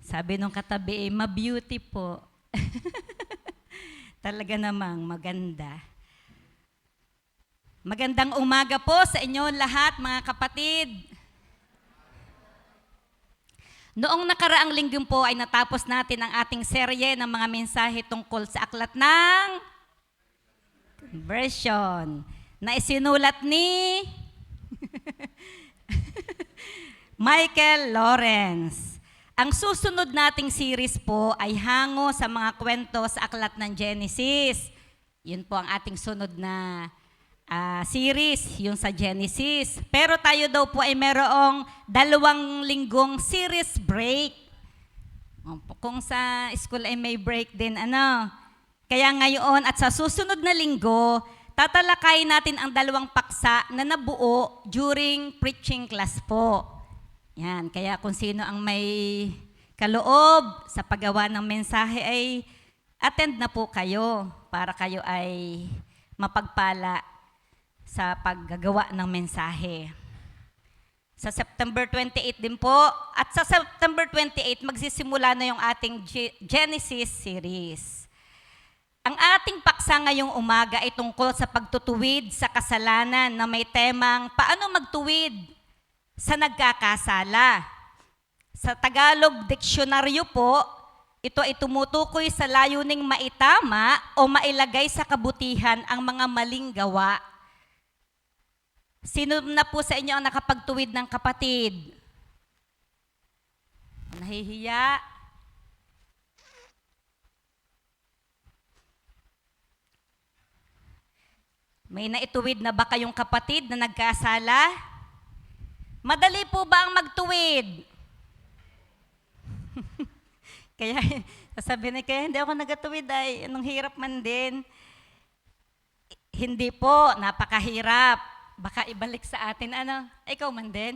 Sabi nung katabi, ma-beauty po. Talaga namang maganda. Magandang umaga po sa inyo lahat, mga kapatid. Noong nakaraang linggo po ay natapos natin ang ating serye ng mga mensahe tungkol sa aklat ng conversion na isinulat ni Michael Lawrence. Ang susunod nating series po ay hango sa mga kwento sa aklat ng Genesis. Yun po ang ating sunod na series, yung sa Genesis. Pero tayo daw po ay merong 2 linggong series break. Kung sa school ay may break din, Kaya ngayon at sa susunod na linggo, tatalakayin natin ang 2 paksa na nabuo during preaching class po. Yan, kaya kung sino ang may kaloob sa paggawa ng mensahe ay attend na po kayo para kayo ay mapagpala sa paggagawa ng mensahe. Sa September 28 din po, at sa September 28 magsisimula na yung ating Genesis series. Ang ating paksa ngayong umaga ay tungkol sa pagtutuwid sa kasalanan na may temang paano magtuwid sa nagkakasala. Sa Tagalog diksyonaryo po, ito ay tumutukoy sa layuning maitama o mailagay sa kabutihan ang mga maling gawa. Sino na po sa inyo ang nakapagtuwid ng kapatid? Nahihiya? May naituwid na ba kayong kapatid na nagkasala? Madali po ba ang magtuwid? Kaya sasabihin kaya hindi ako nagatuwid ay anong hirap man din. Hindi po, napakahirap. Baka ibalik sa atin, ikaw man din.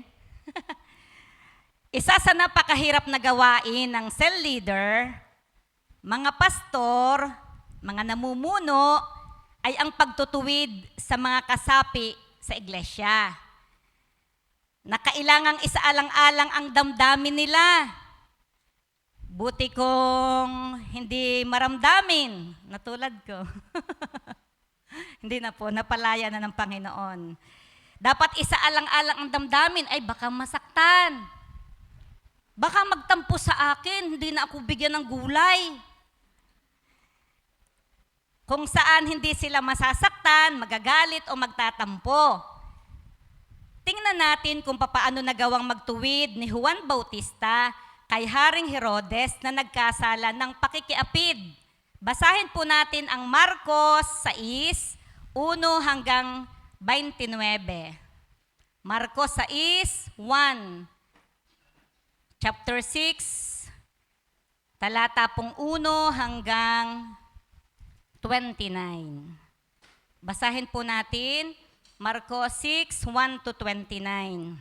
Isa sa napakahirap na gawain ng cell leader, mga pastor, mga namumuno, ay ang pagtutuwid sa mga kasapi sa iglesia. Na kailangang isaalang-alang ang damdamin nila. Buti kong hindi maramdamin, natulad ko. Hindi na po, napalaya na ng Panginoon. Dapat isaalang-alang ang damdamin, ay baka masaktan. Baka magtampo sa akin, hindi na ako bigyan ng gulay. Kung saan hindi sila masasaktan, magagalit o magtatampo. Tingnan natin kung papaano nagawang magtuwid ni Juan Bautista kay Haring Herodes na nagkasala ng pakikiapid. Basahin po natin ang Marcos 6, 1 hanggang 29. Marcos 6, 1. Chapter 6, talata pong 1 hanggang 29. Basahin po natin Marcos 6, 1 to 29.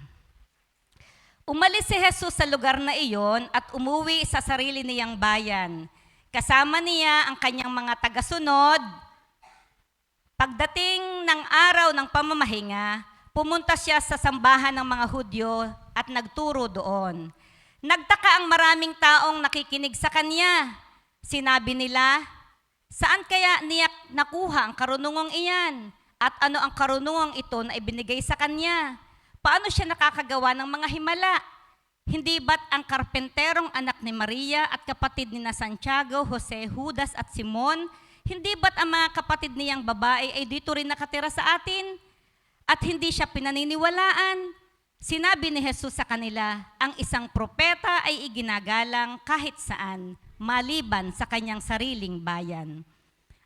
Umalis si Jesus sa lugar na iyon at umuwi sa sarili niyang bayan. Kasama niya ang kanyang mga tagasunod. Pagdating ng araw ng pamamahinga, pumunta siya sa sambahan ng mga Hudyo at nagturo doon. Nagtaka ang maraming taong nakikinig sa kanya. Sinabi nila, saan kaya niya nakuha ang karunungong iyan? At ano ang karunungang ito na ibinigay sa kanya? Paano siya nakakagawa ng mga himala? Hindi ba't ang karpenterong anak ni Maria at kapatid ni Santiago, Jose, Judas at Simon? Hindi ba't ang mga kapatid niyang babae ay dito rin nakatira sa atin? At hindi siya pinaniniwalaan? Sinabi ni Jesus sa kanila, ang isang propeta ay iginagalang kahit saan, maliban sa kanyang sariling bayan.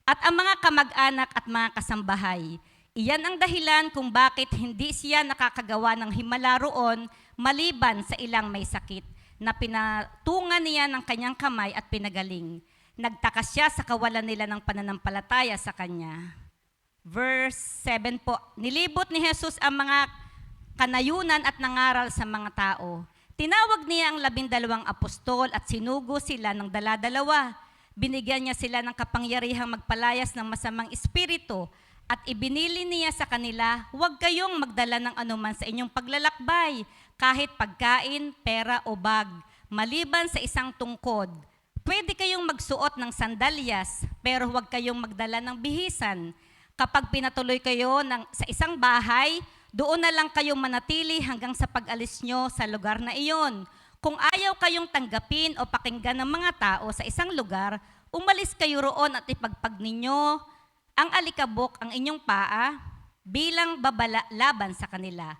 At ang mga kamag-anak at mga kasambahay, iyan ang dahilan kung bakit hindi siya nakakagawa ng himala roon maliban sa ilang may sakit na pinatungan niya ng kanyang kamay at pinagaling. Nagtaka siya sa kawalan nila ng pananampalataya sa kanya. Verse 7 po, nilibot ni Jesus ang mga kanayunan at nangaral sa mga tao. Tinawag niya ang 12 apostol at sinugo sila ng dala-dalawa. Binigyan niya sila ng kapangyarihang magpalayas ng masamang espiritu at ibinili niya sa kanila, huwag kayong magdala ng anuman sa inyong paglalakbay, kahit pagkain, pera o bag. maliban sa isang tungkod. Pwede kayong magsuot ng sandalyas, pero huwag kayong magdala ng bihisan. Kapag pinatuloy kayo sa isang bahay, doon na lang kayong manatili hanggang sa pag-alis nyo sa lugar na iyon. Kung ayaw kayong tanggapin o pakinggan ng mga tao sa isang lugar, umalis kayo roon at ipagpag ninyo ang alikabok ang inyong paa bilang babala laban sa kanila.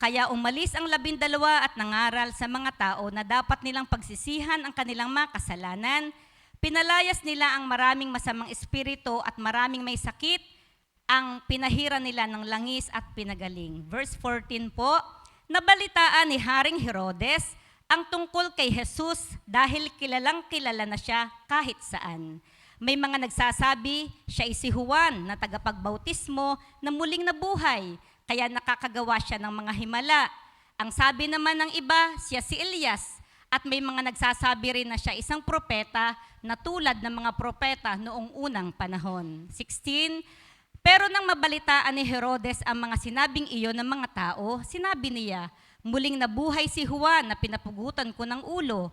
Kaya umalis ang 12 at nangaral sa mga tao na dapat nilang pagsisihan ang kanilang mga kasalanan. Pinalayas nila ang maraming masamang espiritu at maraming may sakit, ang pinahira nila ng langis at pinagaling. Verse 14 po, nabalitaan ni Haring Herodes ang tungkol kay Jesus dahil kilalang kilala na siya kahit saan. May mga nagsasabi, siya ay si Juan na tagapagbautismo na muling nabuhay, kaya nakakagawa siya ng mga himala. Ang sabi naman ng iba, siya si Elias, at may mga nagsasabi rin na siya isang propeta na tulad ng mga propeta noong unang panahon. 16, pero nang mabalitaan ni Herodes ang mga sinabing iyon ng mga tao, sinabi niya, muling nabuhay si Juan na pinapugutan ko ng ulo.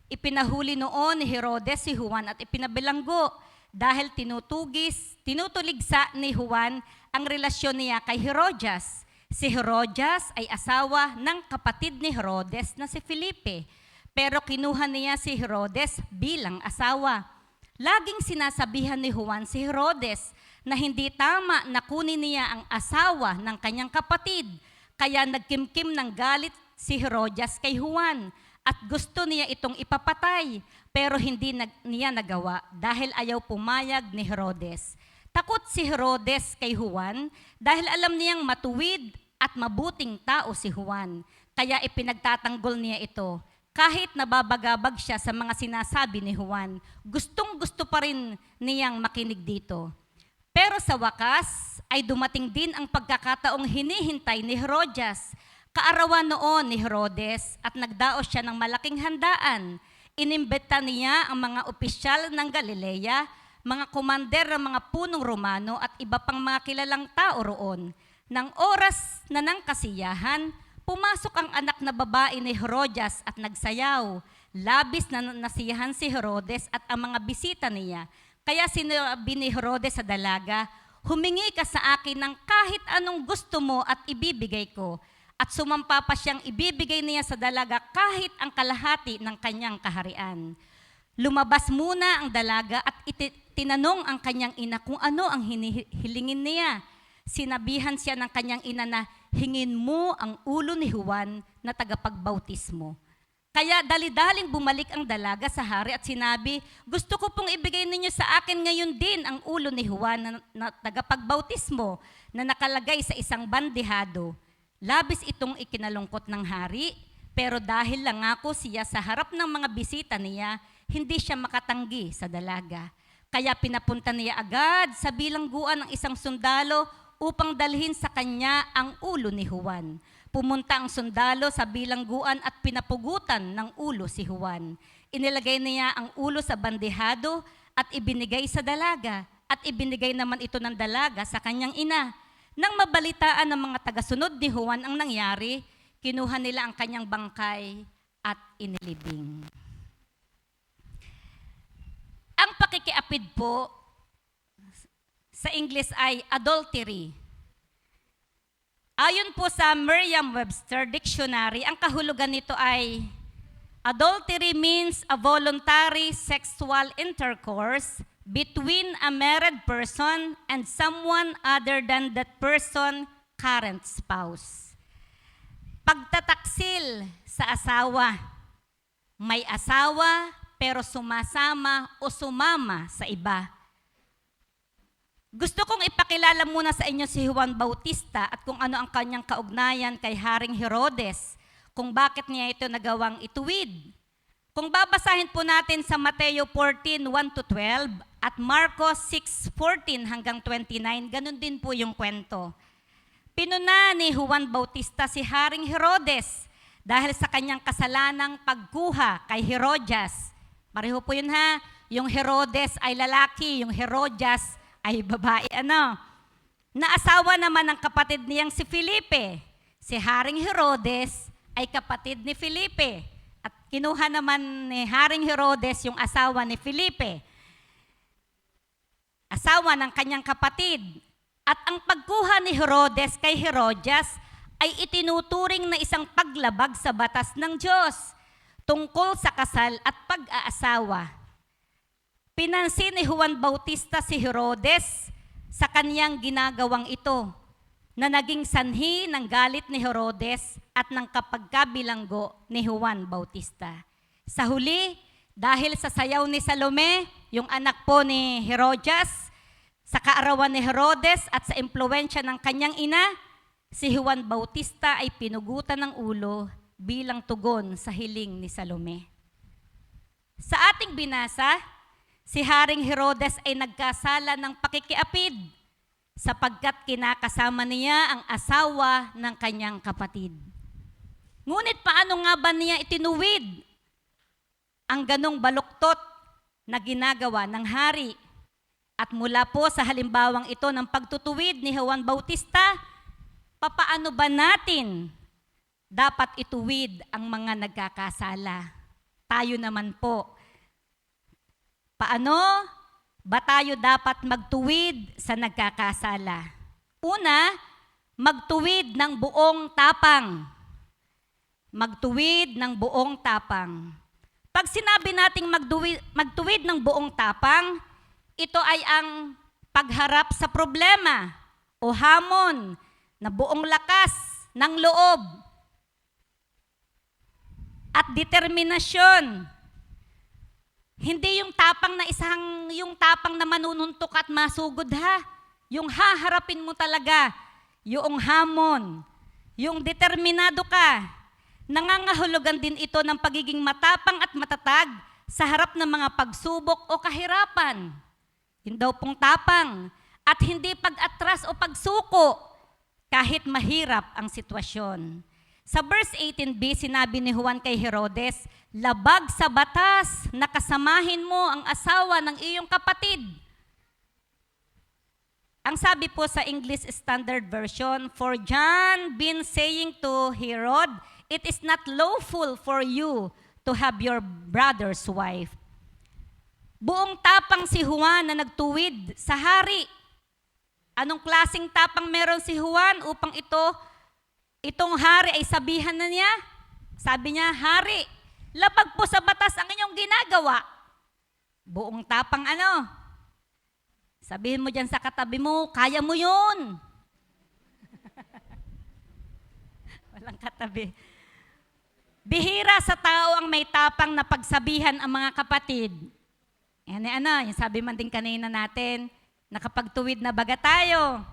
Ipinahuli noon ni Herodes si Juan at ipinabilanggo dahil tinutuligsa ni Juan ang relasyon niya kay Herodias. Si Herodias ay asawa ng kapatid ni Herodes na si Felipe, pero kinuha niya si Herodes bilang asawa. Laging sinasabihan ni Juan si Herodes na hindi tama na kunin niya ang asawa ng kanyang kapatid, kaya nagkimkim ng galit si Herodias kay Juan at gusto niya itong ipapatay, pero hindi niya nagawa dahil ayaw pumayag ni Herodes. Takot si Herodes kay Juan dahil alam niyang matuwid at mabuting tao si Juan, kaya ipinagtatanggol niya ito. Kahit nababagabag siya sa mga sinasabi ni Juan, gustong-gusto pa rin niyang makinig dito. Pero sa wakas ay dumating din ang pagkakataong hinihintay ni Herodias. Kaarawan noon ni Herodes at nagdaos siya ng malaking handaan. Inimbita niya ang mga opisyal ng Galilea, mga komander ng mga punong Romano at iba pang mga kilalang tao roon. Nang oras na ng kasiyahan, pumasok ang anak na babae ni Herodias at nagsayaw. Labis na nasiyahan si Herodes at ang mga bisita niya. Kaya sinabi ni Herodes sa dalaga, humingi ka sa akin ng kahit anong gusto mo at ibibigay ko. At sumampa pa siyang ibibigay niya sa dalaga kahit ang kalahati ng kanyang kaharian. Lumabas muna ang dalaga at tinanong ang kanyang ina kung ano ang hilingin niya. Sinabihan siya ng kanyang ina na hingin mo ang ulo ni Juan na tagapagbautismo. Kaya dali-daling bumalik ang dalaga sa hari at sinabi, gusto ko pong ibigay ninyo sa akin ngayon din ang ulo ni Juan na tagapagbautismo na nakalagay sa isang bandehado. Labis itong ikinalungkot ng hari, pero dahil langako siya sa harap ng mga bisita niya, hindi siya makatanggi sa dalaga. Kaya pinapunta niya agad sa bilangguan ng isang sundalo upang dalhin sa kanya ang ulo ni Juan. Pumunta ang sundalo sa bilangguan at pinapugutan ng ulo si Juan. Inilagay niya ang ulo sa bandehado at ibinigay sa dalaga, at ibinigay naman ito ng dalaga sa kanyang ina. Nang mabalitaan ng mga tagasunod ni Juan ang nangyari, kinuha nila ang kanyang bangkay at inilibing. Ang pakikiapid po sa English ay adultery. Ayon po sa Merriam-Webster Dictionary, ang kahulugan nito ay adultery means a voluntary sexual intercourse between a married person and someone other than that person's current spouse. Pagtataksil sa asawa. May asawa pero sumasama o sumama sa iba. Gusto kong ipakilala muna sa inyo si Juan Bautista at kung ano ang kanyang kaugnayan kay Haring Herodes, kung bakit niya ito nagawang ituwid. Kung babasahin po natin sa Mateo 14:1-12 at Marcos 6:14 hanggang 29, ganun din po yung kwento. Pinuna ni Juan Bautista si Haring Herodes dahil sa kanyang kasalanang pagkuha kay Herodias. Pareho po yun ha, yung Herodes ay lalaki, yung Herodias ay babae. Naasawa naman ng kapatid niyang si Felipe. Si Haring Herodes ay kapatid ni Felipe. At kinuha naman ni Haring Herodes yung asawa ni Felipe, asawa ng kanyang kapatid. At ang pagkuha ni Herodes kay Herodias ay itinuturing na isang paglabag sa batas ng Diyos tungkol sa kasal at pag-aasawa. Pinansin ni Juan Bautista si Herodes sa kanyang ginagawang ito, na naging sanhi ng galit ni Herodes at ng kapagkabilanggo ni Juan Bautista. Sa huli, dahil sa sayaw ni Salome, yung anak po ni Herodias, sa kaarawan ni Herodes at sa impluwensya ng kanyang ina, si Juan Bautista ay pinugutan ng ulo bilang tugon sa hiling ni Salome. Sa ating binasa, si Haring Herodes ay nagkasala ng pakikiapid sapagkat kinakasama niya ang asawa ng kanyang kapatid. Ngunit paano nga ba niya itinuwid ang ganong baluktot na ginagawa ng hari? At mula po sa halimbawang ito ng pagtutuwid ni Juan Bautista, papaano ba natin dapat ituwid ang mga nagkakasala? Tayo naman po. Paano ba tayo dapat magtuwid sa nagkakasala? Una, magtuwid ng buong tapang. Magtuwid ng buong tapang. Pag sinabi nating magtuwid ng buong tapang, ito ay ang pagharap sa problema o hamon na buong lakas ng loob at determinasyon. Hindi yung tapang na manununtok at masugod ha. Yung haharapin mo talaga, yung hamon, yung determinado ka. Nangangahulugan din ito ng pagiging matapang at matatag sa harap ng mga pagsubok o kahirapan. Yun daw pong tapang. At hindi pag-atras o pagsuko kahit mahirap ang sitwasyon. Sa verse 18b, sinabi ni Juan kay Herodes, labag sa batas na kasamahin mo ang asawa ng iyong kapatid. Ang sabi po sa English Standard Version, for John been saying to Herod, it is not lawful for you to have your brother's wife. Buong tapang si Juan na nagtuwid sa hari. Anong klaseng tapang meron si Juan upang itong hari ay sabihan na niya? Sabi niya, hari, labag po sa batas ang inyong ginagawa. Buong tapang ano? Sabihin mo dyan sa katabi mo, kaya mo yun. Walang katabi. Bihira sa tao ang may tapang na pagsabihan ang mga kapatid. Yan yung sabi man din kanina natin, nakapagtuwid na baga tayo.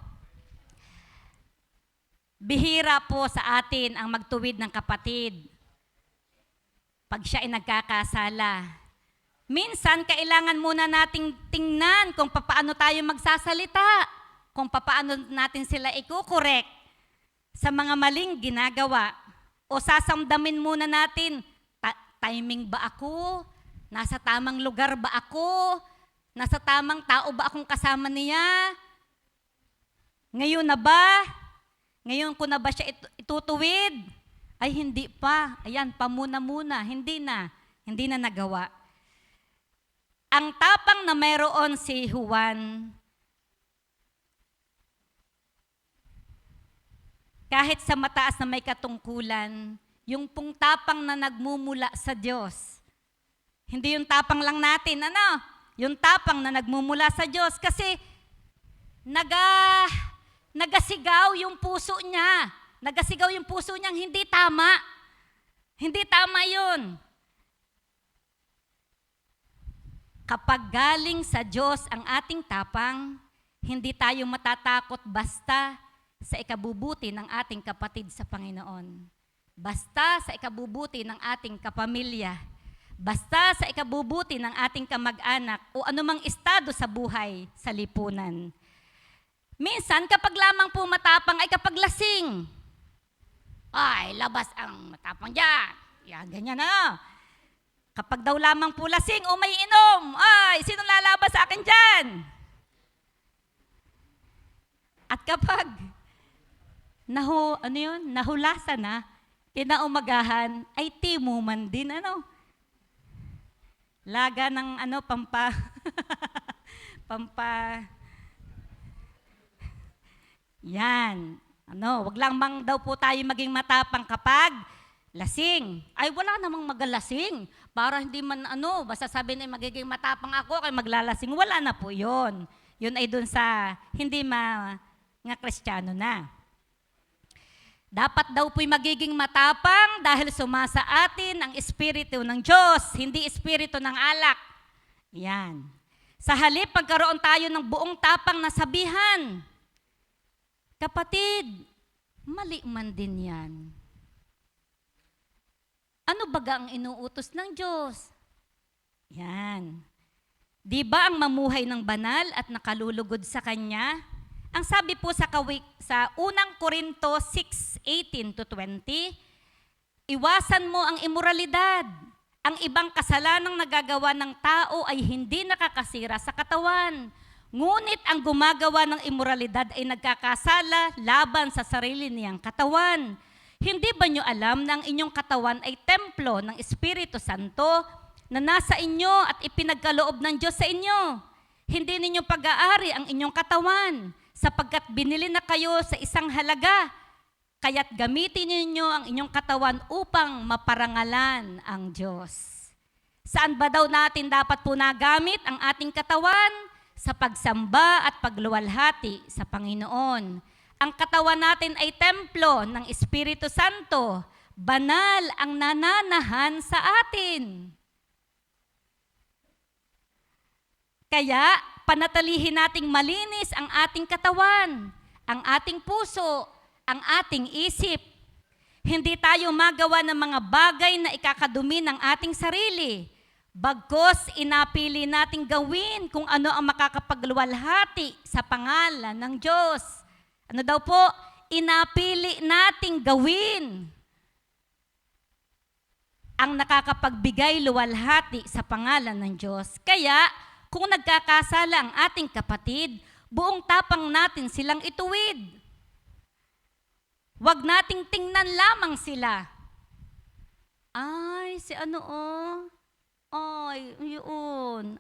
Bihira po sa atin ang magtuwid ng kapatid pag siya ay nagkakasala. Minsan, kailangan muna nating tingnan kung paano tayo magsasalita, kung paano natin sila ikukorek sa mga maling ginagawa. O sasamdamin muna natin, timing ba ako? Nasa tamang lugar ba ako? Nasa tamang tao ba akong kasama niya? Ngayon na ba? Ngayon ko na ba siya itutuwid? Ay hindi pa. Ayan, pamuna-muna. Hindi na nagawa. Ang tapang na mayroon si Juan, kahit sa mataas na may katungkulan, yung pong tapang na nagmumula sa Diyos. Hindi yung tapang lang natin, yung tapang na nagmumula sa Diyos. Kasi nagasigaw yung puso niya. Nagasigaw yung puso niyang hindi tama. Hindi tama yun. Kapag galing sa Diyos ang ating tapang, hindi tayo matatakot basta sa ikabubuti ng ating kapatid sa Panginoon. Basta sa ikabubuti ng ating kapamilya. Basta sa ikabubuti ng ating kamag-anak o anumang estado sa buhay sa lipunan. Minsan, kapag lamang po matapang ay kapag lasing. Ay, labas ang matapang dyan. Yan, ganyan na. Kapag daw lamang po lasing o may inom, ay, sino lalabas sa akin dyan? At kapag nahulasa na, Kinaumagahan ay timuman din, Laga ng pampa, yan. Wag lang daw po tayo maging matapang kapag lasing. Ay, wala namang magalasing. Para hindi man basta sabihin ay magiging matapang ako kay maglalasing. Wala na po yun. Yun ay dun sa hindi nga Kristiyano na. Dapat daw po'y magiging matapang dahil sumasa atin ang Espiritu ng Diyos, hindi Espiritu ng alak. Yan. Sa halip, pagkaroon tayo ng buong tapang na sabihan, kapatid, mali man din yan. Ano baga ang inuutos ng Diyos? Yan. Di ba ang mamuhay ng banal at nakalulugod sa Kanya? Ang sabi po sa unang Korinto 6:18-20, iwasan mo ang imoralidad. Ang ibang kasalanang nagagawa ng tao ay hindi nakakasira sa katawan. Ngunit ang gumagawa ng imoralidad ay nagkakasala laban sa sarili niyang katawan. Hindi ba niyo alam na ang inyong katawan ay templo ng Espiritu Santo na nasa inyo at ipinagkaloob ng Diyos sa inyo? Hindi ninyo pag-aari ang inyong katawan, sapagkat binili na kayo sa isang halaga, kaya't gamitin ninyo ang inyong katawan upang maparangalan ang Diyos. Saan ba daw natin dapat po nagamit ang ating katawan? Sa pagsamba at pagluwalhati sa Panginoon. Ang katawan natin ay templo ng Espiritu Santo. Banal ang nananahan sa atin. Kaya, panatilihin nating malinis ang ating katawan, ang ating puso, ang ating isip. Hindi tayo magawa ng mga bagay na ikakadumi ng ating sarili. Bagkus, inapili nating gawin kung ano ang makakapagluwalhati sa pangalan ng Diyos. Ano daw po? Inapili nating gawin ang nakakapagbigay luwalhati sa pangalan ng Diyos. Kaya, kung nagkakasala ang ating kapatid, buong tapang natin silang ituwid. Huwag nating tingnan lamang sila. Ay, si Ay,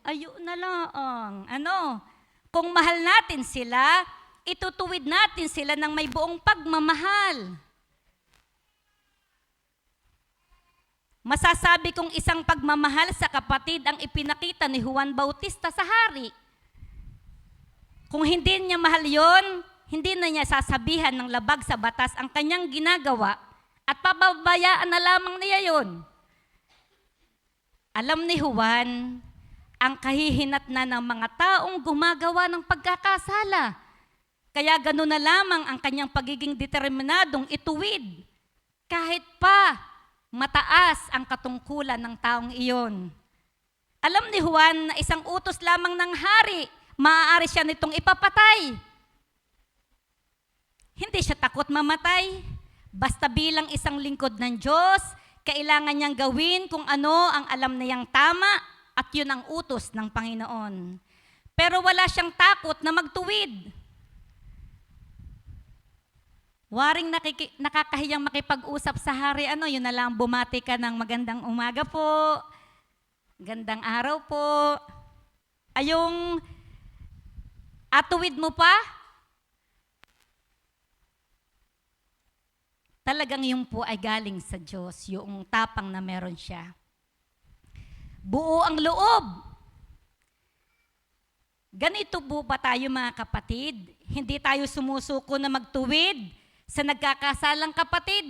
ayun na lang. Kung mahal natin sila, itutuwid natin sila ng may buong pagmamahal. Masasabi kong isang pagmamahal sa kapatid ang ipinakita ni Juan Bautista sa hari. Kung hindi niya mahal yon, hindi na niya sasabihan ng labag sa batas ang kanyang ginagawa at pababayaan na lamang niya yon. Alam ni Juan ang kahihinatnan ng mga taong gumagawa ng pagkakasala. Kaya gano'n na lamang ang kanyang pagiging determinadong ituwid. Kahit pa mataas ang katungkulan ng taong iyon. Alam ni Juan na isang utos lamang ng hari, maaari siya nitong ipapatay. Hindi siya takot mamatay. Basta bilang isang lingkod ng Diyos, kailangan niyang gawin kung ano ang alam niyang tama at yun ang utos ng Panginoon. Pero wala siyang takot na magtuwid. Waring nakakahiyang makipag-usap sa hari, yun na lang bumati ka ng magandang umaga po, gandang araw po. Ayong atuwid mo pa, talagang yung po ay galing sa Diyos, yung tapang na meron siya. Buo ang loob. Ganito po ba tayo mga kapatid? Hindi tayo sumusuko na magtuwid sa nagkakasalang kapatid.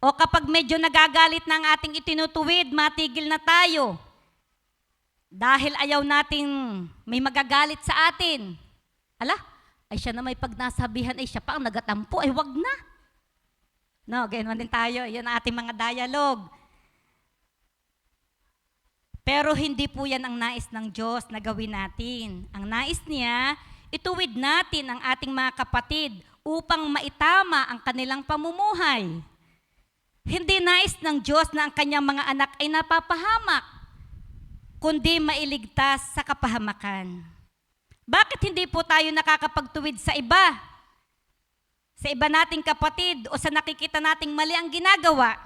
O kapag medyo nagagalit na ang ating itinutuwid, matigil na tayo. Dahil ayaw nating may magagalit sa atin. Ay siya na may pagnasabihan, ay siya pa ang nagatampo, ay wag na. Ganyan din tayo, yan ang ating mga dialogue. Pero hindi po yan ang nais ng Diyos na gawin natin. Ang nais niya, ituwid natin ang ating mga kapatid upang maitama ang kanilang pamumuhay. Hindi nais ng Diyos na ang kanyang mga anak ay napapahamak, kundi mailigtas sa kapahamakan. Bakit hindi po tayo nakakapagtuwid sa iba? sa iba nating kapatid o sa nakikita nating mali ang ginagawa.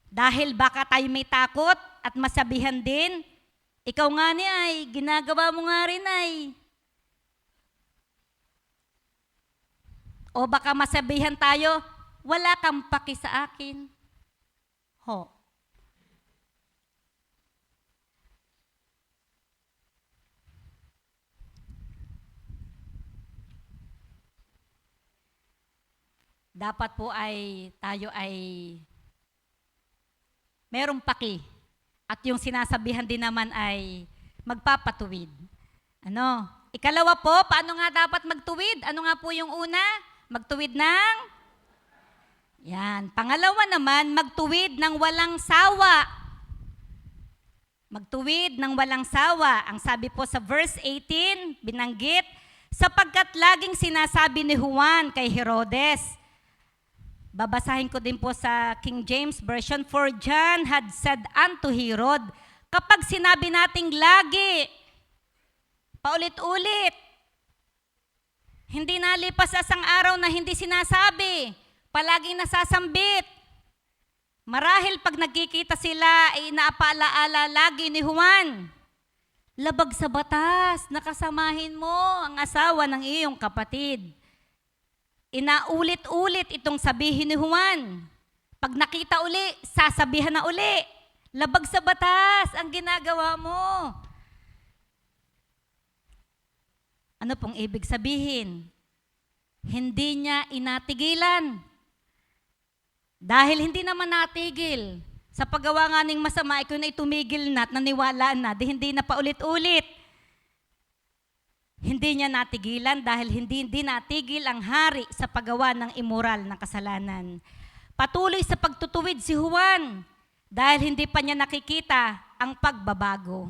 Dahil baka tayo may takot at masabihan din, ikaw nga ni ay, ginagawa mo nga rin ay. O baka masabihan tayo, wala kang paki sa akin. Ho. Dapat po ay tayo ay merong paki. At yung sinasabihan din naman ay magpapatuwid. Ano? Ikalawa po, paano nga dapat magtuwid? Ano nga po yung una? Magtuwid ng? Yan. Pangalawa naman, magtuwid ng walang sawa. Magtuwid ng walang sawa. Ang sabi po sa verse 18, binanggit, sapagkat laging sinasabi ni Juan kay Herodes. Babasahin ko din po sa King James Version, for John had said unto Herod, kapag sinabi nating lagi, paulit-ulit, hindi nalipas asang araw na hindi sinasabi, palaging nasasambit. Marahil pag nagkikita sila, ay napaalaala lagi ni Juan, labag sa batas, nakasamahin mo ang asawa ng iyong kapatid. Inaulit-ulit itong sabihin ni Juan. Pag nakita uli, sasabihan na uli, labag sa batas ang ginagawa mo. Ano pong ibig sabihin? Hindi niya inatigilan. Dahil hindi naman natigil. Sa paggawa nga ng masama, ikaw na itumigil na at naniwala na, di hindi na paulit-ulit. Hindi niya natigilan dahil hindi natigil ang hari sa paggawa ng immoral na kasalanan. Patuloy sa pagtutuwid si Juan dahil hindi pa niya nakikita ang pagbabago.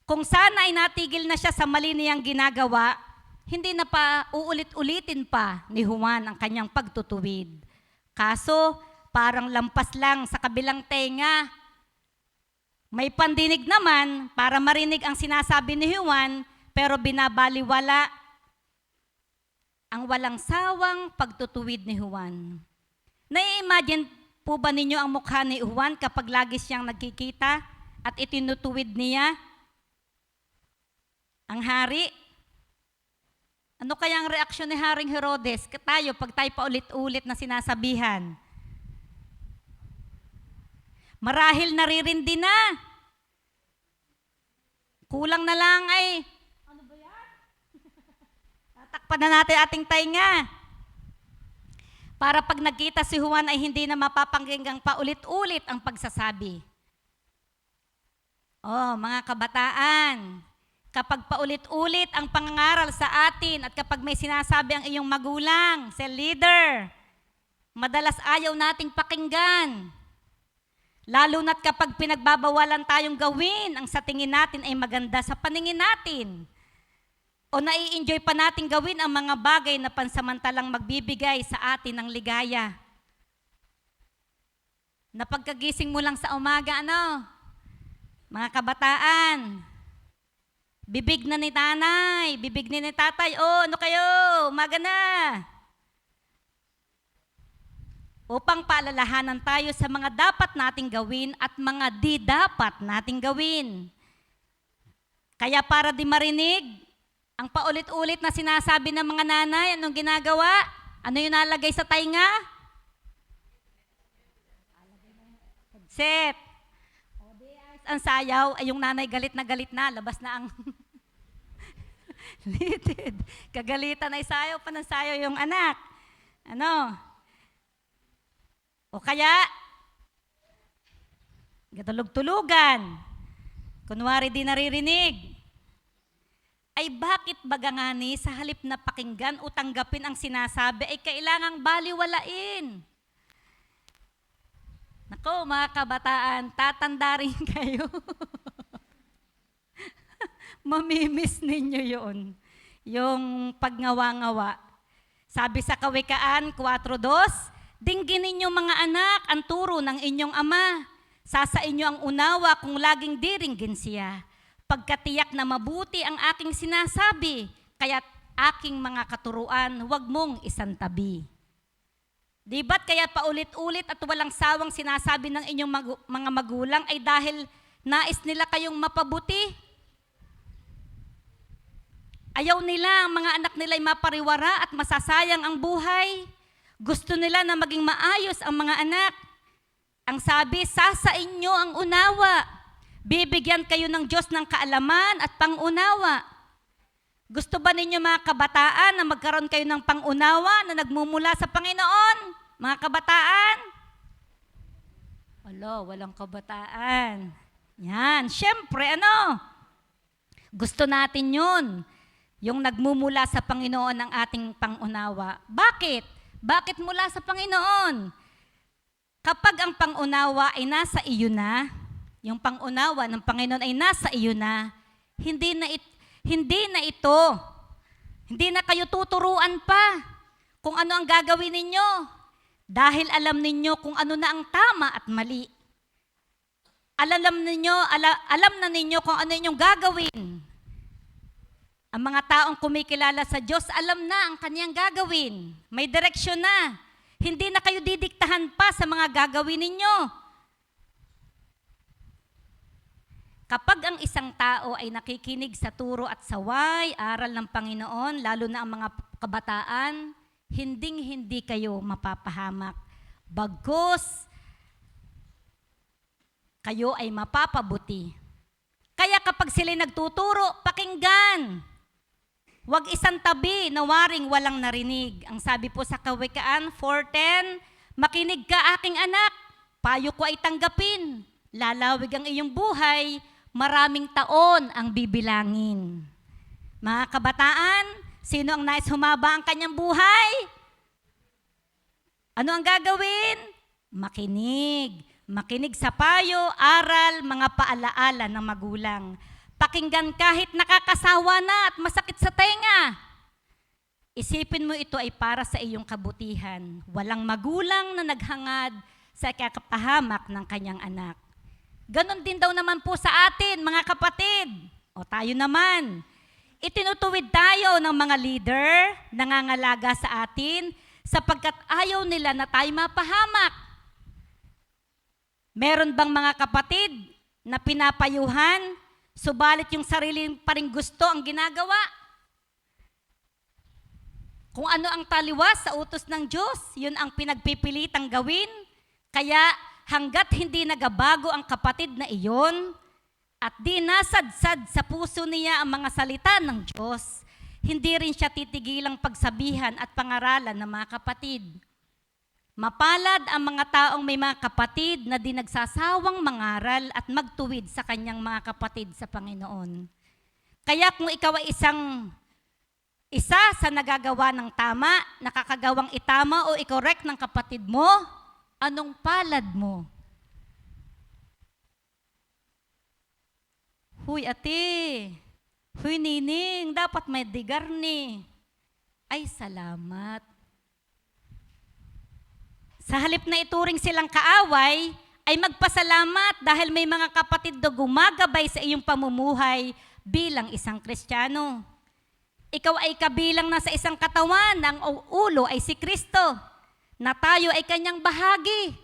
Kung sana ay natigil na siya sa mali niyang ginagawa, hindi na pa uulit-ulitin pa ni Juan ang kanyang pagtutuwid. Kaso, parang lampas lang sa kabilang tenga. May pandinig naman para marinig ang sinasabi ni Juan, pero binabaliwala ang walang sawang pagtutuwid ni Juan. Nai-imagine po ba ninyo ang mukha ni Juan kapag lagi siyang nagkikita at itinutuwid niya ang hari? Ano kaya ang reaksyon ni Haring Herodes? Tayo, pag tayo paulit-ulit na sinasabihan. Marahil naririndi na. Kulang na lang ay, takpan na natin ating tainga. Para pag nagkita si Juan ay hindi na mapapanginggang paulit-ulit ang pagsasabi. Oh, mga kabataan, kapag paulit-ulit ang pangangaral sa atin at kapag may sinasabi ang iyong magulang, sa leader, madalas ayaw nating pakinggan. Lalo na't kapag pinagbabawalan tayong gawin ang sa tingin natin ay maganda sa paningin natin. O nai-enjoy pa natin gawin ang mga bagay na pansamantalang magbibigay sa atin ng ligaya. Na pagkagising mo lang sa umaga, mga kabataan, bibig na ni nanay, bibig ni tatay, ano kayo, umaga na. Upang paalalahanan tayo sa mga dapat nating gawin at mga di dapat nating gawin. Kaya para di marinig, ang paulit-ulit na sinasabi ng mga nanay, anong ginagawa? Ano yung nalagay sa tainga? Headset. Ang sayaw ay yung nanay galit na, labas na ang litid. Kagalitan ay sayaw pa ng sayaw yung anak. O kaya, gatulog-tulugan. Kunwari di naririnig. Ay bakit baga nga ni sa halip na pakinggan o tanggapin ang sinasabi ay kailangang baliwalain? Nako, mga kabataan, tatanda rin kayo. Mamimiss ninyo yun. Yung pagngawa-ngawa. Sabi sa Kawikaan 4:2, dinggin ninyo mga anak ang turo ng inyong ama. Sasa inyo ang unawa kung laging diringgin siya. Pagkatiyak na mabuti ang aking sinasabi, kaya aking mga katuruan, huwag mong isantabi. Di ba't kaya paulit-ulit at walang sawang sinasabi ng inyong mga magulang ay dahil nais nila kayong mapabuti? Ayaw nila ang mga anak nila ay mapariwara at masasayang ang buhay. Gusto nila na maging maayos ang mga anak. Ang sabi, sa inyo ang unawa. Bibigyan kayo ng Diyos ng kaalaman at pangunawa. Gusto ba ninyo mga kabataan na magkaroon kayo ng pangunawa na nagmumula sa Panginoon? Mga kabataan? Walang kabataan. Yan, syempre gusto natin yun. Yung nagmumula sa Panginoon ang ating pangunawa. Bakit? Bakit mula sa Panginoon? Kapag ang pangunawa ay nasa iyo na, yung pangunawa ng Panginoon ay nasa iyo na, hindi na kayo tuturuan pa kung ano ang gagawin ninyo. Dahil alam ninyo kung ano na ang tama at mali. Alam na ninyo kung ano inyong gagawin. Ang mga taong kumikilala sa Diyos, alam na ang kaniyang gagawin. May direksyon na. Hindi na kayo didiktahan pa sa mga gagawin ninyo. Kapag ang isang tao ay nakikinig sa turo at saway, aral ng Panginoon, lalo na ang mga kabataan, hinding-hindi kayo mapapahamak. Bagkus, kayo ay mapapabuti. Kaya kapag sila'y nagtuturo, pakinggan. Huwag isantabi na waring walang narinig. Ang sabi po sa Kawikaan 4:10, makinig ka aking anak, payo ko ay tanggapin. Lalawig ang iyong buhay, maraming taon ang bibilangin. Mga kabataan, sino ang nais humaba ang kanyang buhay? Ano ang gagawin? Makinig. Makinig sa payo, aral, mga paalaala ng magulang. Pakinggan kahit nakakasawa na at masakit sa tenga. Isipin mo ito ay para sa iyong kabutihan. Walang magulang na naghangad sa kakapahamak ng kanyang anak. Ganon din daw naman po sa atin, mga kapatid. O tayo naman. Itinutuwid tayo ng mga leader, nangangalaga sa atin, sapagkat ayaw nila na tayo mapahamak. Meron bang mga kapatid na pinapayuhan, subalit yung sarili pa rin gusto ang ginagawa? Kung ano ang taliwas sa utos ng Diyos, yun ang pinagpipilitang gawin. Kaya hanggat hindi nagabago ang kapatid na iyon, at di nasadsad sa puso niya ang mga salita ng Diyos, hindi rin siya titigilang pagsabihan at pangaralan ng mga kapatid. Mapalad ang mga taong may mga kapatid na di nagsasawang mangaral at magtuwid sa kanyang mga kapatid sa Panginoon. Kaya kung ikaw ay isa sa nagagawa ng tama, nakakagawang itama o i-correct ng kapatid mo, anong palad mo? Huy ate, huy nining, dapat may digar ni. Ay salamat. Sa halip na ituring silang kaaway, ay magpasalamat dahil may mga kapatid na gumagabay sa iyong pamumuhay bilang isang Kristiyano. Ikaw ay kabilang na sa isang katawan na ang ulo ay si Kristo, na tayo ay kanyang bahagi.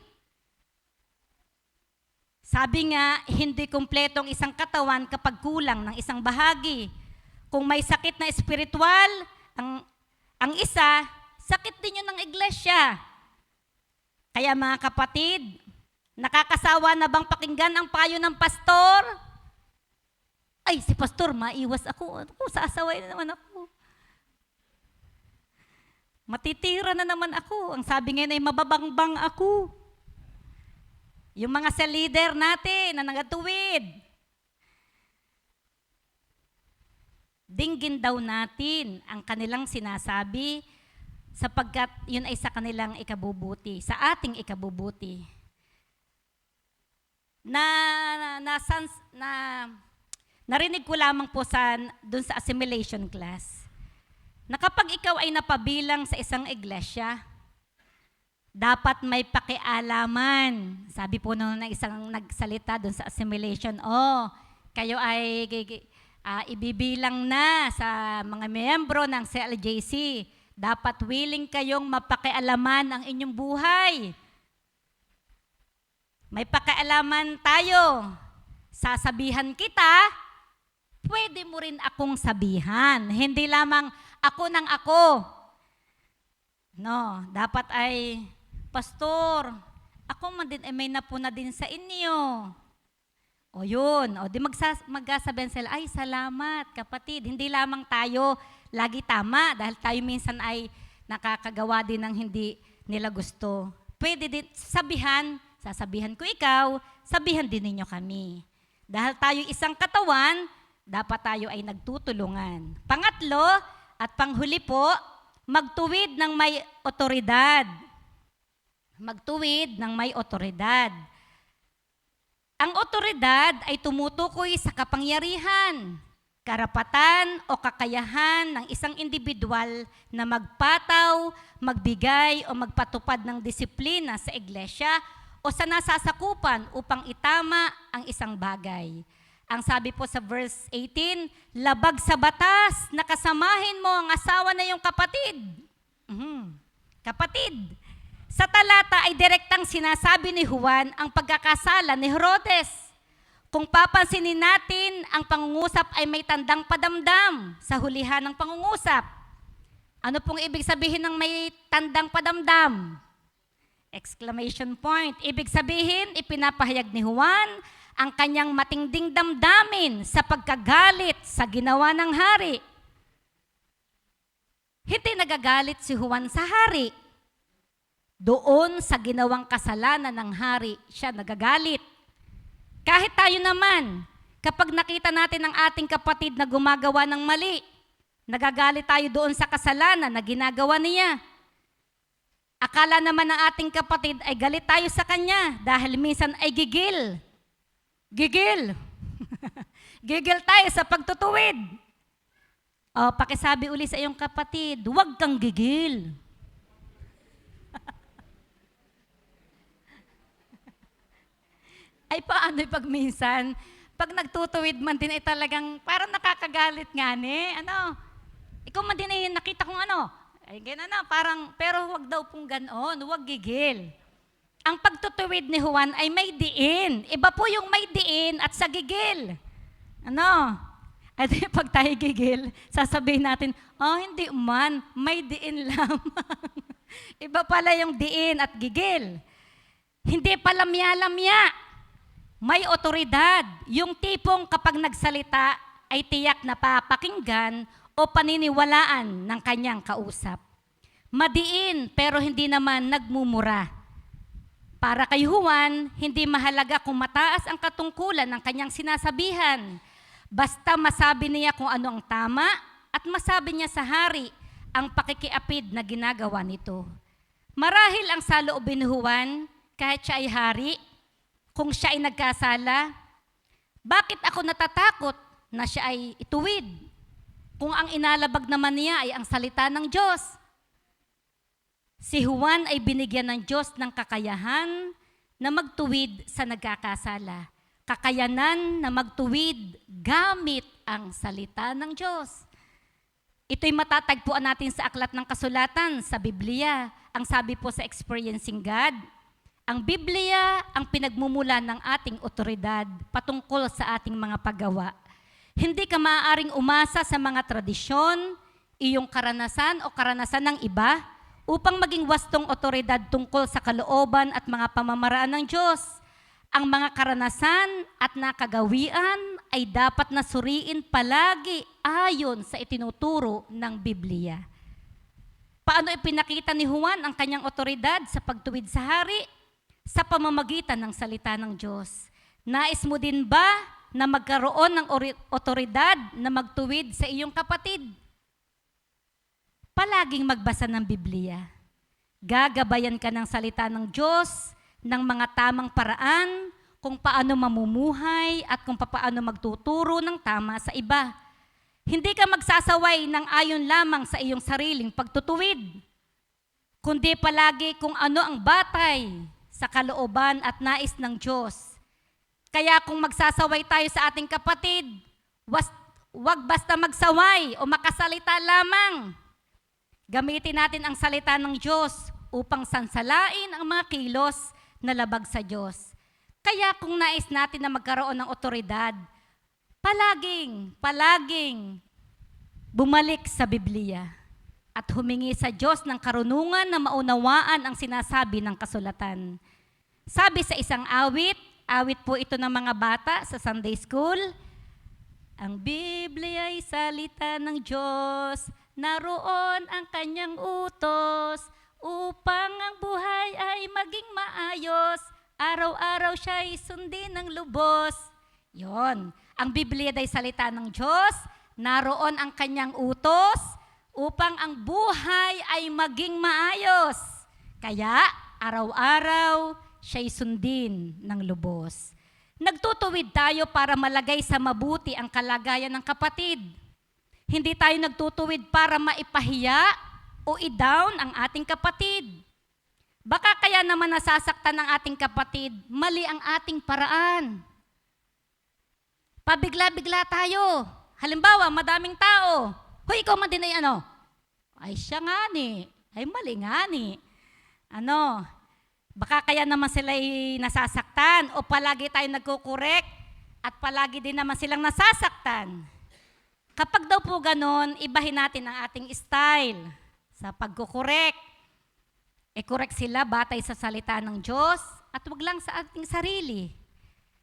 Sabi nga, hindi kumpletong isang katawan kapag kulang ng isang bahagi. Kung may sakit na espiritual, ang isa, sakit din yun ng iglesia. Kaya mga kapatid, nakakasawa na bang pakinggan ang payo ng pastor? Ay, si pastor, maiwas ako. Sasaway na naman ako. Matitira na naman ako. Ang sabi ngayon ay mababangbang ako. Yung mga sa leader natin na nagatuwid. Dinggin daw natin ang kanilang sinasabi sapagkat yun ay sa kanilang ikabubuti, sa ating ikabubuti. Narinig ko lamang po dun sa assimilation class, na kapag ikaw ay napabilang sa isang iglesia, dapat may pakialaman. Sabi po nung isang nagsalita dun sa assimilation, kayo ay Ibibilang na sa mga miyembro ng CLJC. Dapat willing kayong mapakialaman ang inyong buhay. May pakialaman tayo. Sasabihan kita, pwede mo rin akong sabihan. Hindi lamang ako ng ako. No, dapat ay, Pastor, ako man din, may napuna din sa inyo. O yun, o di magsasabihan sila, ay salamat kapatid. Hindi lamang tayo lagi tama dahil tayo minsan ay nakakagawa din ng hindi nila gusto. Pwede din sasabihan ko ikaw, sabihan din ninyo kami. Dahil tayo isang katawan, dapat tayo ay nagtutulungan. Pangatlo at panghuli po, magtuwid ng may otoridad. Magtuwid ng may otoridad. Ang otoridad ay tumutukoy sa kapangyarihan, karapatan o kakayahan ng isang individual na magpataw, magbigay o magpatupad ng disiplina sa iglesia o sa nasasakupan upang itama ang isang bagay. Ang sabi po sa verse 18, labag sa batas, nakasamahin mo ang asawa na iyong kapatid. Kapatid. Sa talata ay direktang sinasabi ni Juan ang pagkakasala ni Herodes. Kung papansinin natin, ang pangungusap ay may tandang padamdam sa hulihan ng pangungusap. Ano pong ibig sabihin ng may tandang padamdam? Exclamation point. Ibig sabihin, ipinapahayag ni Juan ang kanyang matinding damdamin sa pagkagalit sa ginawa ng hari. Hindi nagagalit si Juan sa hari. Doon sa ginawang kasalanan ng hari, siya nagagalit. Kahit tayo naman, kapag nakita natin ang ating kapatid na gumagawa ng mali, nagagalit tayo doon sa kasalanan na ginagawa niya. Akala naman ng ating kapatid ay galit tayo sa kanya dahil minsan ay gigil. Gigil. Gigil tayo sa pagtutuwid. O, pakisabi uli sa iyong kapatid, huwag kang gigil. Ay paano pag minsan, pag nagtutuwid man din ay talagang parang nakakagalit nga ni. Ano? Ikaw man din ay nakita kong ano. Ay gano'n na, parang, pero huwag daw pong ganoon, huwag gigil. Ang pagtutuwid ni Juan ay may diin. Iba po yung may diin at sa gigil. Ano? At pag tayo gigil, sasabihin natin, hindi man, may diin lamang. Iba pala yung diin at gigil. Hindi pala lamya-lamya. May otoridad, yung tipong kapag nagsalita ay tiyak na papakinggan o paniniwalaan ng kanyang kausap. Madiin pero hindi naman nagmumura. Para kay Juan, hindi mahalaga kung mataas ang katungkulan ng kanyang sinasabihan. Basta masabi niya kung ano ang tama at masabi niya sa hari ang pakikiapid na ginagawa nito. Marahil ang saloobin ni Juan, kahit siya ay hari, kung siya ay nagkasala, bakit ako natatakot na siya ay ituwid? Kung ang inalabag naman niya ay ang salita ng Diyos. Si Juan ay binigyan ng Diyos ng kakayahan na magtuwid sa nagkakasala. Kakayanan na magtuwid gamit ang salita ng Diyos. Ito'y matatagpuan natin sa aklat ng kasulatan sa Biblia. Ang sabi po sa Experiencing God, ang Biblia ang pinagmumulan ng ating otoridad patungkol sa ating mga paggawa. Hindi ka maaaring umasa sa mga tradisyon, iyong karanasan o karanasan ng iba upang maging wastong otoridad tungkol sa kalooban at mga pamamaraan ng Diyos. Ang mga karanasan at nakagawian ay dapat na suriin palagi ayon sa itinuturo ng Biblia. Paano ipinakita ni Juan ang kanyang otoridad sa pagtuwid sa hari? Sa pamamagitan ng salita ng Diyos. Nais mo din ba na magkaroon ng otoridad na magtuwid sa iyong kapatid? Palaging magbasa ng Biblia. Gagabayan ka ng salita ng Diyos ng mga tamang paraan kung paano mamumuhay at kung paano magtuturo ng tama sa iba. Hindi ka magsasaway ng ayon lamang sa iyong sariling pagtutuwid, kundi palagi kung ano ang batay sa kalooban at nais ng Diyos. Kaya kung magsasaway tayo sa ating kapatid, Huwag basta magsaway o makasalita lamang. Gamitin natin ang salita ng Diyos upang sansalain ang mga kilos na labag sa Diyos. Kaya kung nais natin na magkaroon ng otoridad, palaging bumalik sa Biblia at humingi sa Diyos ng karunungan na maunawaan ang sinasabi ng kasulatan. Sabi sa isang awit po ito ng mga bata sa Sunday School, ang Biblia ay salita ng Diyos, naroon ang kanyang utos, upang ang buhay ay maging maayos, araw-araw siya ay sundin ng lubos. Yon, ang Biblia ay salita ng Diyos, naroon ang kanyang utos, upang ang buhay ay maging maayos. Kaya, araw-araw, siya'y sundin ng lubos. Nagtutuwid tayo para malagay sa mabuti ang kalagayan ng kapatid. Hindi tayo nagtutuwid para maipahiya o i-down ang ating kapatid. Baka kaya naman nasasaktan ng ating kapatid, mali ang ating paraan. Pabigla-bigla tayo. Halimbawa, madaming tao. Hoy, ikaw man din ay ano? Ay siya nga ni. Ay mali nga ni. Ano? Baka kaya naman sila nasasaktan o palagi tayo nagkukorek at palagi din naman silang nasasaktan. Kapag daw po ganon, ibahin natin ang ating style sa pagkukorek. Correct sila batay sa salita ng Diyos at wag lang sa ating sarili.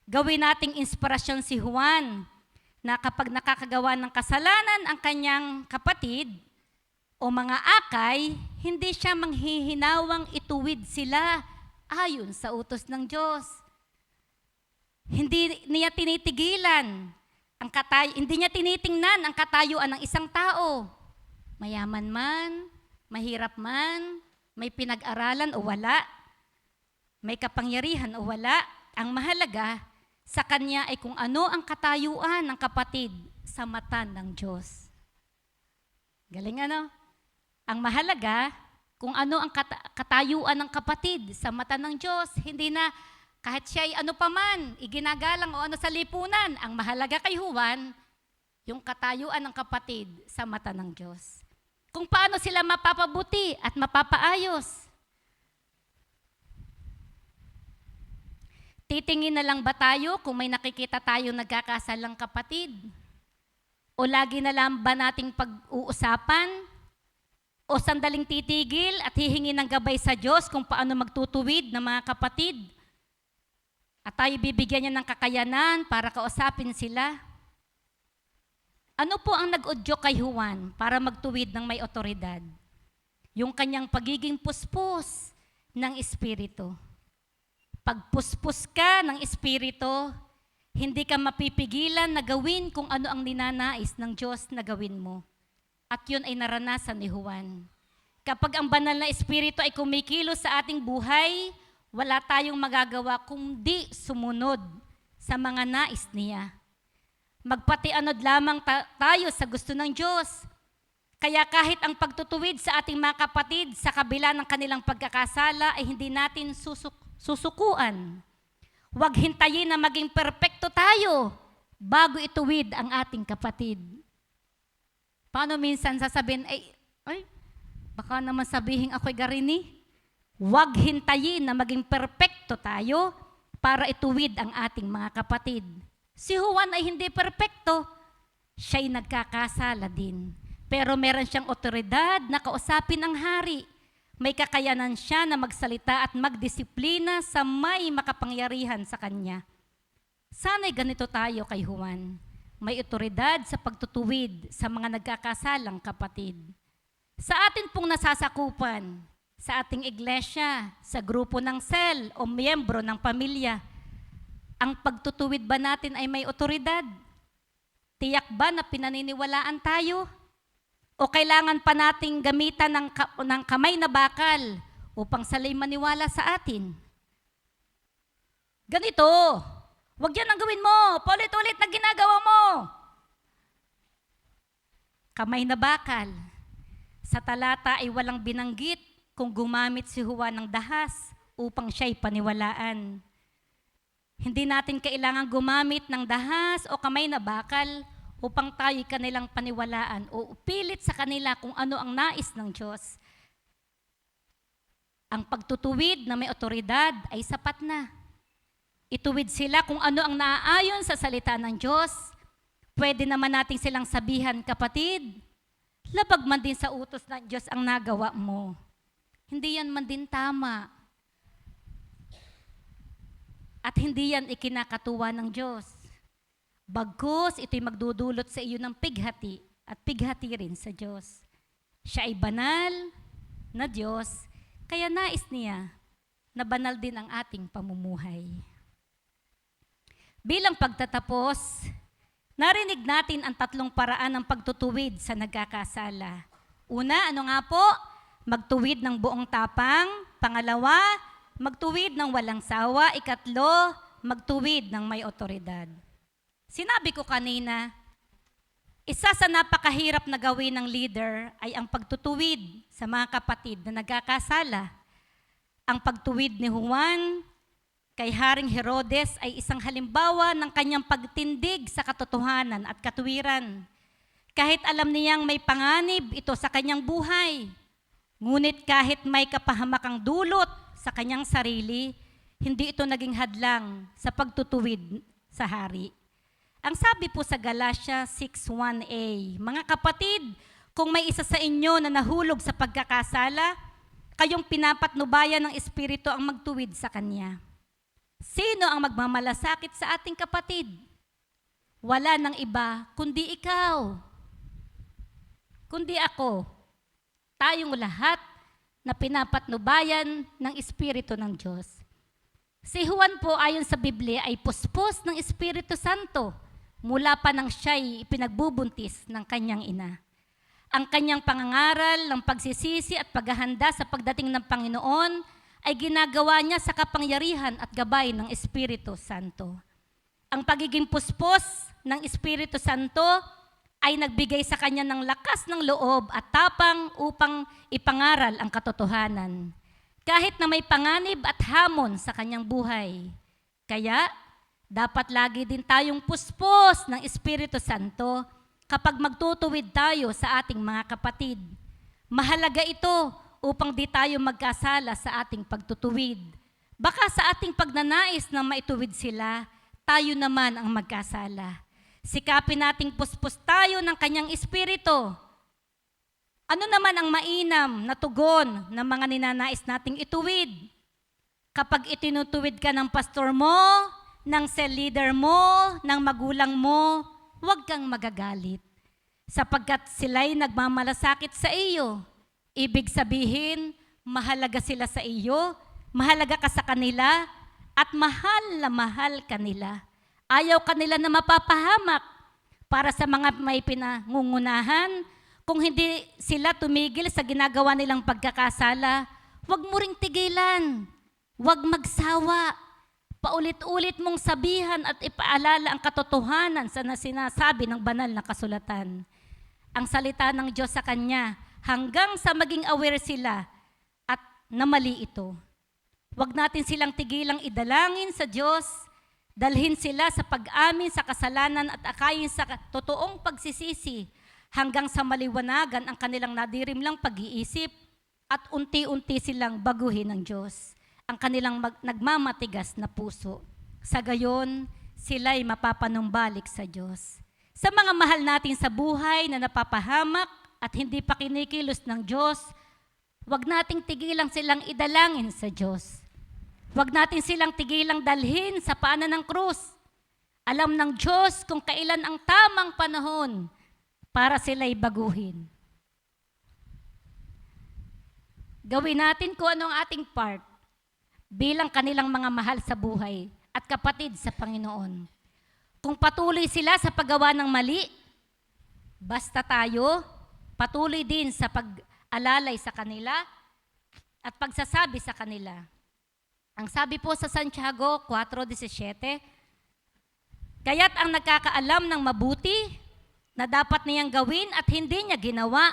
Gawin nating inspirasyon si Juan na kapag nakakagawa ng kasalanan ang kanyang kapatid o mga akay, hindi siya manghihinawang ituwid sila ayon sa utos ng Diyos. Hindi niya tinitigilan, hindi niya tinitingnan ang katayuan ng isang tao. Mayaman man, mahirap man, may pinag-aralan o wala, may kapangyarihan o wala, ang mahalaga sa kanya ay kung ano ang katayuan ng kapatid sa mata ng Diyos. Galing ano? Ang mahalaga, kung ano ang katayuan ng kapatid sa mata ng Diyos, hindi na kahit siya ay ano paman, iginagalang o ano sa lipunan, ang mahalaga kay Juan, yung katayuan ng kapatid sa mata ng Diyos. Kung paano sila mapapabuti at mapapaayos. Titingin na lang ba tayo kung may nakikita tayo nagkakasalang kapatid? O lagi na lang ba nating pag-uusapan? O sandaling titigil at hihingi ng gabay sa Diyos kung paano magtutuwid ng mga kapatid? At tayo bibigyan niya ng kakayanan para kausapin sila? Ano po ang nag-udyo kay Juan para magtuwid ng may otoridad? Yung kanyang pagiging puspos ng Espiritu. Pag puspos ka ng Espiritu, hindi ka mapipigilan na gawin kung ano ang ninanais ng Diyos na gawin mo. At yun ay naranasan ni Juan. Kapag ang banal na Espiritu ay kumikilos sa ating buhay, wala tayong magagawa kundi sumunod sa mga nais niya. Magpatianod lamang tayo sa gusto ng Diyos. Kaya kahit ang pagtutuwid sa ating mga kapatid sa kabila ng kanilang pagkakasala ay hindi natin susukuan. Huwag hintayin na maging perpekto tayo bago ituwid ang ating kapatid. Paano minsan sasabihin, baka naman sabihin ako'y garini. Huwag hintayin na maging perpekto tayo para ituwid ang ating mga kapatid. Si Juan ay hindi perpekto. Siya'y nagkakasala din. Pero meron siyang otoridad na kausapin ang hari. May kakayanan siya na magsalita at magdisiplina sa may makapangyarihan sa kanya. Sana'y ganito tayo kay Juan. May otoridad sa pagtutuwid sa mga nagkakasalang kapatid. Sa atin pong nasasakupan, sa ating iglesia, sa grupo ng cell o miyembro ng pamilya, ang pagtutuwid ba natin ay may otoridad? Tiyak ba na pinaniniwalaan tayo? O kailangan pa nating gamitan ng kamay na bakal upang salay maniwala sa atin? Ganito, huwag yan ang gawin mo, paulit-ulit na ginagawa mo. Kamay na bakal. Sa talata ay walang binanggit kung gumamit si Juan ng dahas upang siya'y paniwalaan. Hindi natin kailangan gumamit ng dahas o kamay na bakal upang tayo'y kanilang paniwalaan o upilit sa kanila kung ano ang nais ng Diyos. Ang pagtutuwid na may otoridad ay sapat na. Ituwid sila kung ano ang naaayon sa salita ng Diyos. Pwede naman nating silang sabihan, kapatid, labag man din sa utos ng Diyos ang nagawa mo. Hindi yan man din tama. At hindi yan ikinakatuwa ng Diyos. Bagkus, ito'y magdudulot sa iyo ng pighati at pighati rin sa Diyos. Siya ay banal na Diyos, kaya nais niya na banal din ang ating pamumuhay. Bilang pagtatapos, narinig natin ang tatlong paraan ng pagtutuwid sa nagkakasala. Una, ano nga po? Magtuwid ng buong tapang. Pangalawa, magtuwid ng walang sawa. Ikatlo, magtuwid ng may otoridad. Sinabi ko kanina, isa sa napakahirap na gawin ng leader ay ang pagtutuwid sa mga kapatid na nagkakasala. Ang pagtuwid ni Juan kay Haring Herodes ay isang halimbawa ng kanyang pagtindig sa katotohanan at katuwiran. Kahit alam niyang may panganib ito sa kanyang buhay, ngunit kahit may kapahamakang dulot sa kanyang sarili, hindi ito naging hadlang sa pagtutuwid sa hari. Ang sabi po sa Galatia 6:1a, mga kapatid, kung may isa sa inyo na nahulog sa pagkakasala, kayong pinapatnubayan ng Espiritu ang magtuwid sa kanya. Sino ang magmamalasakit sa ating kapatid? Wala nang iba kundi ikaw, kundi ako. Tayong lahat na pinapatnubayan ng Espiritu ng Diyos. Si Juan po ayon sa Biblia ay puspos ng Espiritu Santo mula pa nang siya'y ipinagbubuntis ng kanyang ina. Ang kanyang pangangaral ng pagsisisi at paghahanda sa pagdating ng Panginoon ay ginagawa niya sa kapangyarihan at gabay ng Espiritu Santo. Ang pagiging puspos ng Espiritu Santo ay nagbigay sa kanya ng lakas ng loob at tapang upang ipangaral ang katotohanan, kahit na may panganib at hamon sa kanyang buhay. Kaya, dapat lagi din tayong puspos ng Espiritu Santo kapag magtutuwid tayo sa ating mga kapatid. Mahalaga ito upang di tayo magkasala sa ating pagtutuwid. Baka sa ating pagnanais na maituwid sila, tayo naman ang magkasala. Sikapin nating puspos tayo ng kanyang Espiritu. Ano naman ang mainam na tugon ng mga ninanais nating ituwid? Kapag itinutuwid ka ng pastor mo, ng cell leader mo, ng magulang mo, huwag kang magagalit. Sapagkat sila'y nagmamalasakit sa iyo. Ibig sabihin, mahalaga sila sa iyo, mahalaga ka sa kanila, at mahal na mahal kanila. Ayaw kanila na mapapahamak. Para sa mga may pinangungunahan, kung hindi sila tumigil sa ginagawa nilang pagkakasala, huwag mo ring tigilan. Huwag magsawa. Paulit-ulit mong sabihan at ipaalala ang katotohanan sa sinasabi ng banal na kasulatan. Ang salita ng Diyos sa kanya hanggang sa maging aware sila at na mali ito. Huwag natin silang tigilang idalangin sa Diyos, dalhin sila sa pag-amin sa kasalanan at akayin sa totoong pagsisisi hanggang sa maliwanagan ang kanilang nadirimlang pag-iisip at unti-unti silang baguhin ng Diyos ang kanilang nagmamatigas na puso. Sa gayon, sila'y mapapanumbalik sa Diyos. Sa mga mahal natin sa buhay na napapahamak at hindi pa kinikilos ng Diyos, huwag nating tigilang silang idalangin sa Diyos. Huwag natin silang tigilang dalhin sa paanan ng krus. Alam ng Diyos kung kailan ang tamang panahon para sila'y baguhin. Gawin natin kung ano ang ating part bilang kanilang mga mahal sa buhay at kapatid sa Panginoon. Kung patuloy sila sa paggawa ng mali, basta tayo, patuloy din sa pag-alalay sa kanila at pagsasabi sa kanila. Ang sabi po sa Santiago 4:17, kaya't ang nagkakaalam ng mabuti na dapat niyang gawin at hindi niya ginawa,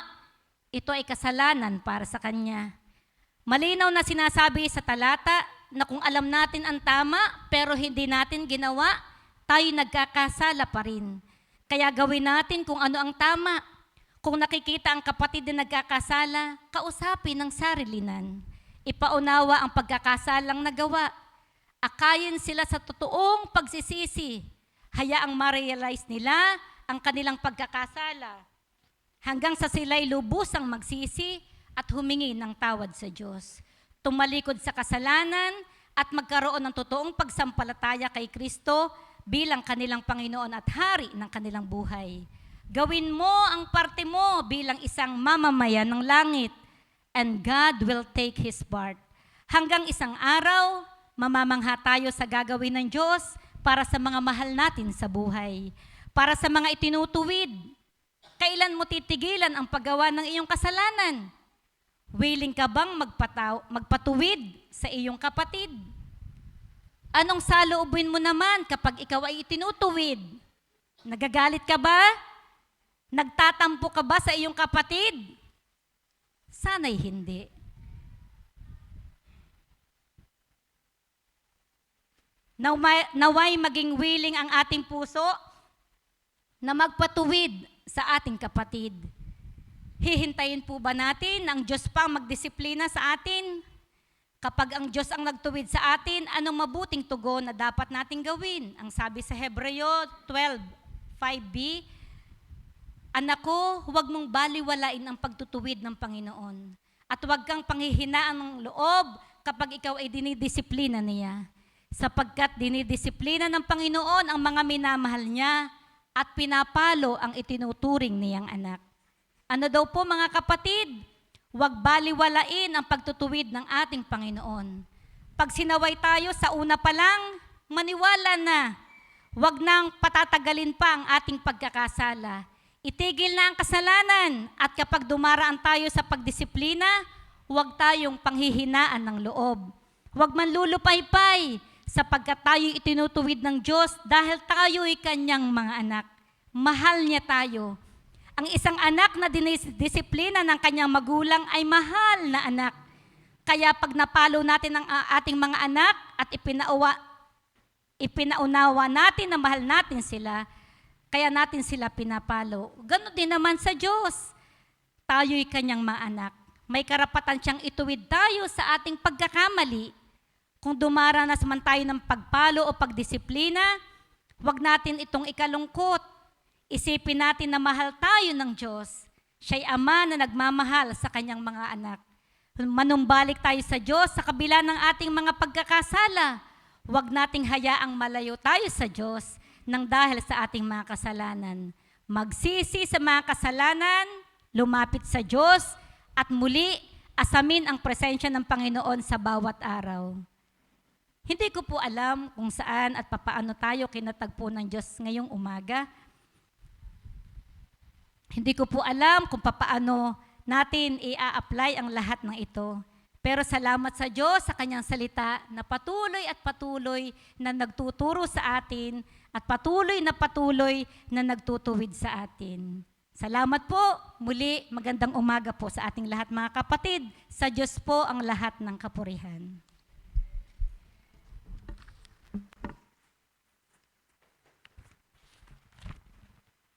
ito ay kasalanan para sa kanya. Malinaw na sinasabi sa talata na kung alam natin ang tama pero hindi natin ginawa, tayo nagkakasala pa rin. Kaya gawin natin kung ano ang tama. Kung nakikita ang kapatid na nagkakasala, kausapin ng sarilinan. Ipaunawa ang pagkakasalang nagawa. Akayin sila sa totoong pagsisisi. Hayaang ma-realize nila ang kanilang pagkakasala hanggang sa sila'y lubusang magsisi at humingi ng tawad sa Diyos. Tumalikod sa kasalanan at magkaroon ng totoong pagsampalataya kay Kristo bilang kanilang Panginoon at Hari ng kanilang buhay. Gawin mo ang parte mo bilang isang mamamayan ng langit, and God will take His part. Hanggang isang araw, mamamangha tayo sa gagawin ng Diyos para sa mga mahal natin sa buhay, para sa mga itinutuwid. Kailan mo titigilan ang paggawa ng iyong kasalanan? Willing ka bang magpatuwid sa iyong kapatid? Anong saloobin mo naman kapag ikaw ay itinutuwid? Nagagalit ka ba? Nagtatampo ka ba sa iyong kapatid? Sana'y hindi. Naway maging willing ang ating puso na magpatuwid sa ating kapatid. Hihintayin po ba natin ang Diyos pa magdisiplina sa atin? Kapag ang Diyos ang nagtuwid sa atin, anong mabuting tugon na dapat nating gawin? Ang sabi sa Hebreo 12:5b, anak ko, huwag mong baliwalain ang pagtutuwid ng Panginoon. At huwag kang panghihinaan ng loob kapag ikaw ay dinidisiplina niya. Sapagkat dinidisiplina ng Panginoon ang mga minamahal niya at pinapalo ang itinuturing niyang anak. Ano daw po mga kapatid? Huwag baliwalain ang pagtutuwid ng ating Panginoon. Pag sinaway tayo sa una pa lang, maniwala na. Huwag nang patatagalin pa ang ating pagkakasala. Itigil na ang kasalanan at kapag dumaraan tayo sa pagdisiplina, huwag tayong panghihinaan ng loob. Huwag man lulupaypay sapagkat tayo itinutuwid ng Diyos dahil tayo'y kanyang mga anak. Mahal niya tayo. Ang isang anak na dinidisiplina ng kanyang magulang ay mahal na anak. Kaya pag napalo natin ang ating mga anak at ipinaunawa natin na mahal natin sila, kaya natin sila pinapalo. Ganon din naman sa Diyos. Tayo'y kanyang mga anak. May karapatan siyang ituwid tayo sa ating pagkakamali. Kung dumaranas man tayo ng pagpalo o pagdisiplina, huwag natin itong ikalungkot. Isipin natin na mahal tayo ng Diyos. Siya'y Ama na nagmamahal sa kanyang mga anak. Manumbalik tayo sa Diyos sa kabila ng ating mga pagkakasala. Huwag nating hayaang malayo tayo sa Diyos nang dahil sa ating mga kasalanan. Magsisi sa mga kasalanan, lumapit sa Diyos, at muli asamin ang presensya ng Panginoon sa bawat araw. Hindi ko po alam kung saan at papaano tayo kinatagpo ng Diyos ngayong umaga. Hindi ko po alam kung papaano natin i-apply ang lahat ng ito. Pero salamat sa Diyos sa kanyang salita na patuloy na nagtuturo sa atin at patuloy na nagtutuwid sa atin. Salamat po. Muli, magandang umaga po sa ating lahat mga kapatid. Sa Diyos po ang lahat ng kapurihan.